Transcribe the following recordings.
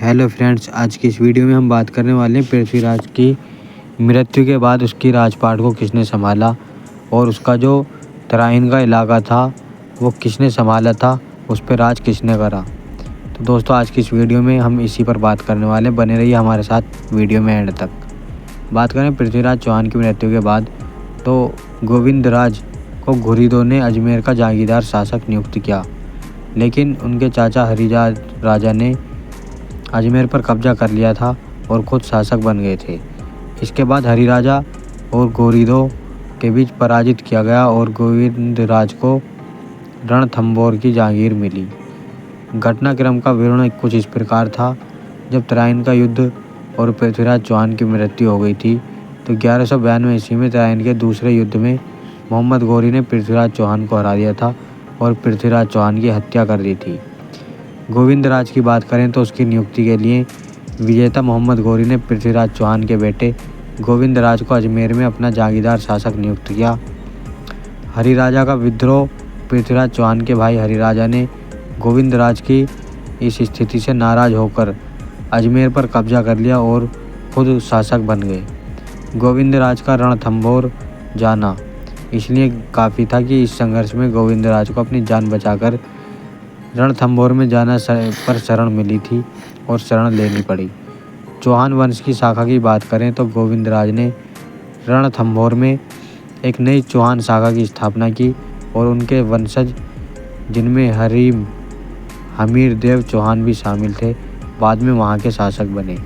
Hello friends, आज की इस वीडियो में हम बात करने वाले हैं पृथ्वीराज की मृत्यु के बाद उसकी राजपाट को किसने संभाला और उसका जो तराइन का इलाका था वो किसने संभाला था, उस पर राज किसने करा। तो दोस्तों, आज की इस वीडियो में हम इसी पर बात करने वाले हैं। बने रहिए हमारे साथ वीडियो में एंड तक। बात करें पृथ्वीराज चौहान की मृत्यु के बाद, तो गोविंदराज को घुरिदों ने अजमेर का जागीरदार शासक नियुक्त किया, लेकिन उनके चाचा हरिराज राजा ने अजमेर पर कब्जा कर लिया था और खुद शासक बन गए थे। इसके बाद हरिराजा और घुरिदों के बीच पराजित किया गया और गोविंदराज को रणथंभौर की जागीर मिली। घटनाक्रम का विवरण कुछ इस प्रकार था। जब तराइन का युद्ध और पृथ्वीराज चौहान की मृत्यु हो गई थी, तो 1192 ईस्वी में तराइन के दूसरे युद्ध में मोहम्मद घोरी ने पृथ्वीराज चौहान को हरा दिया था और पृथ्वीराज चौहान की हत्या कर दी थी। गोविंदराज की बात करें तो उसकी नियुक्ति के लिए विजेता मोहम्मद घोरी ने पृथ्वीराज चौहान के बेटे गोविंदराज को अजमेर में अपना जागीरदार शासक नियुक्त किया। हरिराजा का विद्रोह। पृथ्वीराज चौहान के भाई हरिराजा ने गोविंदराज की इस स्थिति से नाराज होकर अजमेर पर कब्जा कर लिया और खुद शासक बन गए। गोविंदराज का रणथंभौर जाना इसलिए काफ़ी था कि इस संघर्ष में गोविंदराज को अपनी जान बचाकर रणथंभौर में जाना पर शरण मिली थी और शरण लेनी पड़ी। चौहान वंश की शाखा की बात करें तो गोविंदराज ने रणथंभौर में एक नई चौहान शाखा की स्थापना की और उनके वंशज, जिनमें हमीर देव चौहान भी शामिल थे, बाद में वहाँ के शासक बने।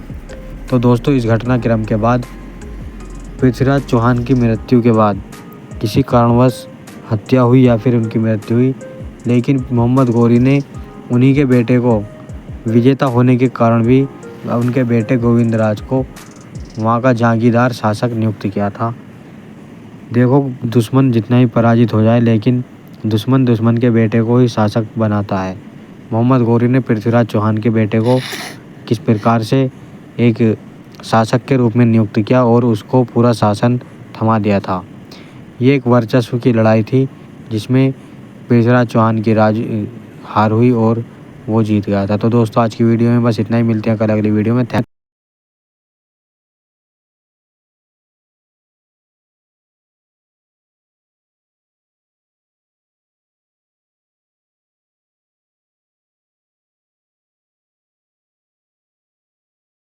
तो दोस्तों, इस घटनाक्रम के बाद पृथ्वीराज चौहान की मृत्यु के बाद किसी कारणवश हत्या हुई या फिर उनकी मृत्यु हुई, लेकिन मोहम्मद घोरी ने उन्हीं के बेटे को, विजेता होने के कारण भी उनके बेटे गोविंदराज को वहाँ का जागीरदार शासक नियुक्त किया था। देखो, दुश्मन जितना ही पराजित हो जाए, लेकिन दुश्मन के बेटे को ही शासक बनाता है। मोहम्मद घोरी ने पृथ्वीराज चौहान के बेटे को किस प्रकार से एक शासक के रूप में नियुक्त किया और उसको पूरा शासन थमा दिया था। ये एक वर्चस्व की लड़ाई थी जिसमें पृथ्वीराज चौहान की हार हुई और वो जीत गया था। तो दोस्तों, आज की वीडियो में बस इतना ही। मिलते हैं कल अगली वीडियो में।